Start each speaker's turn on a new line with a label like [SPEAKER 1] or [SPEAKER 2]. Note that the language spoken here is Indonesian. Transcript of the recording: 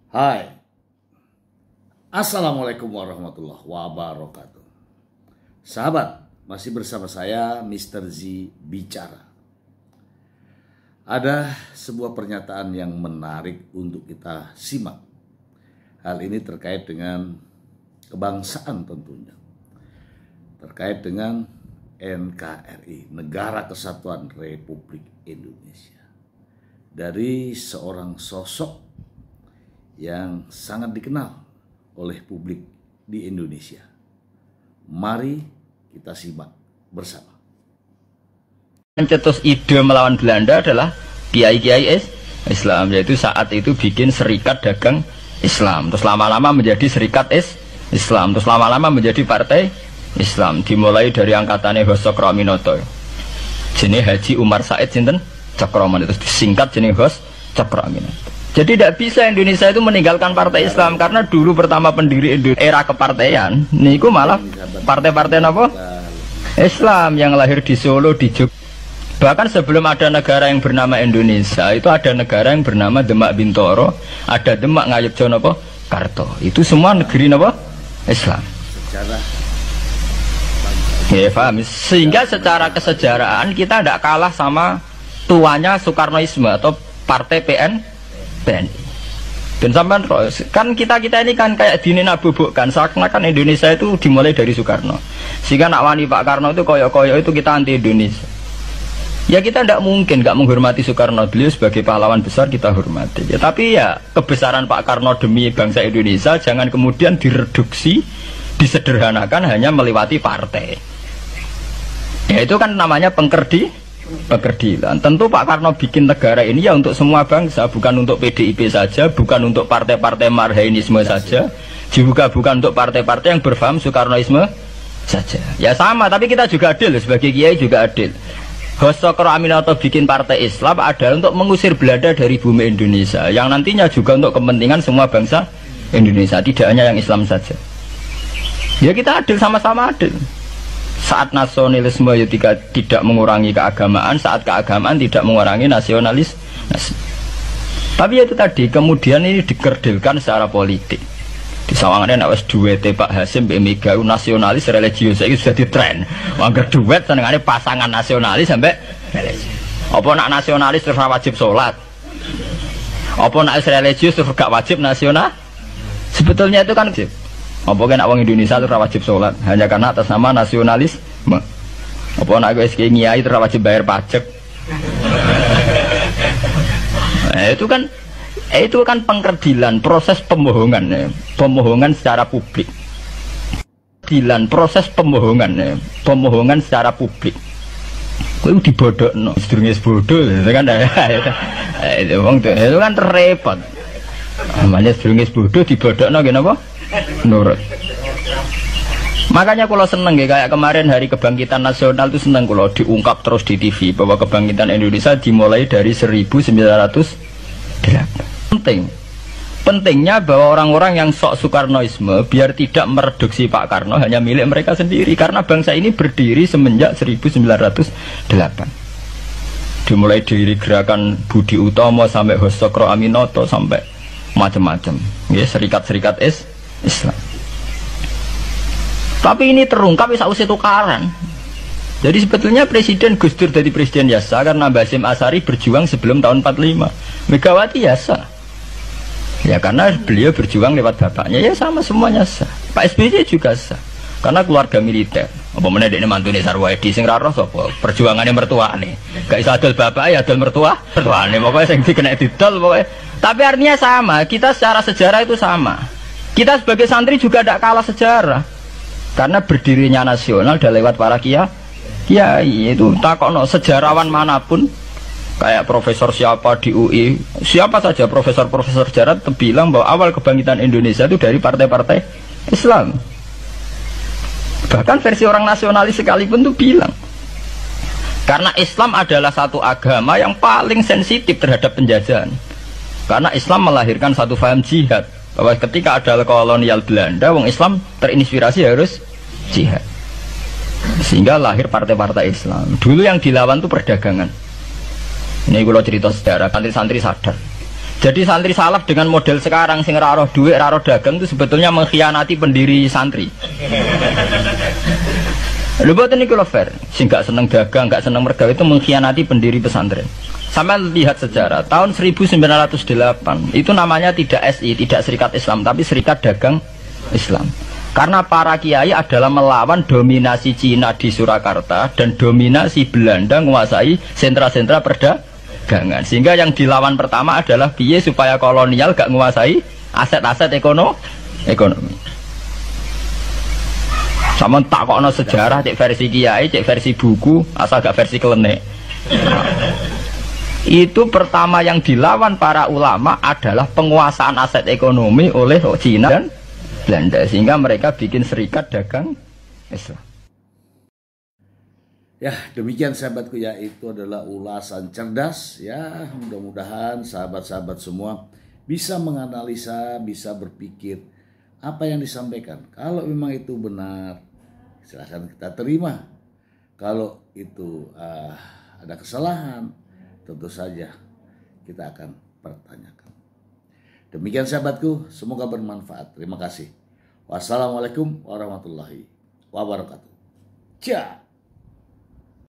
[SPEAKER 1] Hai, Assalamualaikum warahmatullahi wabarakatuh. Sahabat, masih bersama saya Mr. Z Bicara. Ada sebuah pernyataan yang menarik untuk kita simak. Hal ini terkait dengan kebangsaan tentunya. Terkait dengan NKRI, Negara Kesatuan Republik Indonesia. Dari seorang sosok yang sangat dikenal oleh publik di Indonesia. Mari kita simak bersama.
[SPEAKER 2] Pencetus ide melawan Belanda adalah kiai-kiai Islam, yaitu saat itu bikin serikat dagang Islam, terus lama-lama menjadi serikat Islam, terus lama-lama menjadi partai Islam, dimulai dari angkatannya Hos Cokroaminoto, jenis Haji Umar Said sinten Cokroaminoto, itu disingkat jenis Hos Cokroaminoto. Jadi tidak bisa Indonesia itu meninggalkan partai Islam, karena dulu pertama pendiri era kepartaian niku malah partai-partai apa? Islam yang lahir di Solo, di Jogja. Bahkan sebelum ada negara yang bernama Indonesia, itu ada negara yang bernama Demak Bintoro, ada Demak Ngayogyakarta apa? Karto. Itu semua negeri apa? Islam.
[SPEAKER 1] Sejarah
[SPEAKER 2] ya, paham. Sehingga secara kesejarahan kita tidak kalah sama tuanya Soekarnoisme atau partai PNI. Dan sampai kan kita ini kan kayak dinabubukkan seakan-akan Indonesia itu dimulai dari Soekarno. Sehingga nak wani Pak Karno itu koyo-koyo itu kita anti Indonesia. Ya kita tidak mungkin nggak menghormati Soekarno, beliau sebagai pahlawan besar kita hormati. Ya, tapi ya kebesaran Pak Karno demi bangsa Indonesia jangan kemudian direduksi, disederhanakan hanya melewati partai. Ya itu kan namanya pekerdilan. Tentu Pak Karno bikin negara ini ya untuk semua bangsa, bukan untuk PDIP saja, bukan untuk partai-partai marhainisme saja, juga bukan untuk partai-partai yang berfaham Soekarnoisme saja. Ya sama, tapi kita juga adil, sebagai kiai juga adil. Hos Cokroaminoto bikin partai Islam adalah untuk mengusir Belanda dari bumi Indonesia, yang nantinya juga untuk kepentingan semua bangsa Indonesia, tidak hanya yang Islam saja. Ya kita adil, sama-sama adil. Saat nasionalisme ya tidak mengurangi keagamaan, saat keagamaan tidak mengurangi nasionalis. Tapi itu tadi kemudian ini dikerdilkan secara politik. Di sawangannya nak wis duwete Pak Hasim Mbak Mega nasionalis religius itu sudah ditren. Angger duet senengane pasangan nasionalis sampai religius. Apa nak nasionalis terus wajib sholat? Apa nak religius terus gak wajib nasional? Sebetulnya itu kan wajib. Apa nak wong Indonesia terus wajib sholat hanya karena atas nama nasionalisme? Apa nak wis kiai terus wajib bayar pajak? Itu kan pengkerdilan, proses pembohongan ya. Pembohongan secara publik. Proses pembohongan secara publik. Kok dibodokno, sedurunge bodoh itu kan itu kan repot. Namanya sedurunge bodoh dibodokno ngene apa? Nurut. Makanya kalau seneng ya, kayak kemarin Hari Kebangkitan Nasional itu seneng kalau diungkap terus di TV bahwa kebangkitan Indonesia dimulai dari 1908. Pentingnya bahwa orang-orang yang sok Soekarnoisme biar tidak mereduksi Pak Karno hanya milik mereka sendiri, karena bangsa ini berdiri semenjak 1908. Dimulai dari gerakan Budi Utomo sampai Hos Cokroaminoto sampai macam-macam, ya, serikat-serikat Islam. Tapi ini terungkap sausé tukaran. Jadi sebetulnya Presiden Gus Dur jadi presiden biasa karena Basim Asari berjuang sebelum tahun 45. Megawati biasa. Ya karena beliau berjuang lewat bapaknya, ya sama semuanya sah. Pak SBY juga sah. Karena keluarga militer. Apa meneh dekne mantune Sarwaedi sing ra roh sapa? Perjuangane mertuane. Gak iso adol bapak ya adol mertuane. Pokoke sing dikena didol pokoke. Tapi artinya sama, kita secara sejarah itu sama. Kita sebagai santri juga tidak kalah sejarah. Karena berdirinya nasional sudah lewat para kiai itu takokno sejarawan manapun. Kayak profesor siapa di UI, siapa saja profesor-profesor sejarah bilang bahwa awal kebangkitan Indonesia itu dari partai-partai Islam. Bahkan versi orang nasionalis sekalipun tuh bilang, karena Islam adalah satu agama yang paling sensitif terhadap penjajahan. Karena Islam melahirkan satu faham jihad, bahwa ketika ada kolonial Belanda, wong Islam terinspirasi harus jihad. Sehingga lahir partai-partai Islam. Dulu yang dilawan tuh perdagangan. Ini kalau cerita sejarah, santri-santri sadar. Jadi santri salaf dengan model sekarang sing ora roh duit, ora roh dagang itu sebetulnya mengkhianati pendiri santri. Lho mboten niku lho fair. Sing gak seneng dagang, gak seneng mergawe itu mengkhianati pendiri pesantren. Sampai lihat sejarah tahun 1908 itu namanya tidak SI, tidak Serikat Islam, tapi Serikat Dagang Islam. Karena para kiai adalah melawan dominasi Cina di Surakarta dan dominasi Belanda menguasai sentra-sentra perdagangan. Sehingga yang dilawan pertama adalah piye supaya kolonial gak menguasai aset-aset ekonomi. Sama takokno sejarah cek versi kiai, cek versi buku, asal gak versi klenek. Itu pertama yang dilawan para ulama adalah penguasaan aset ekonomi oleh Cina dan Belanda, sehingga mereka bikin Serikat Dagang Islam.
[SPEAKER 1] Ya, demikian sahabatku ya, itu adalah ulasan cerdas ya. Mudah-mudahan sahabat-sahabat semua bisa menganalisa, bisa berpikir apa yang disampaikan. Kalau memang itu benar, silahkan kita terima. Kalau itu ada kesalahan, tentu saja kita akan pertanyakan. Demikian sahabatku, semoga bermanfaat. Terima kasih. Wassalamualaikum warahmatullahi wabarakatuh. Ciao.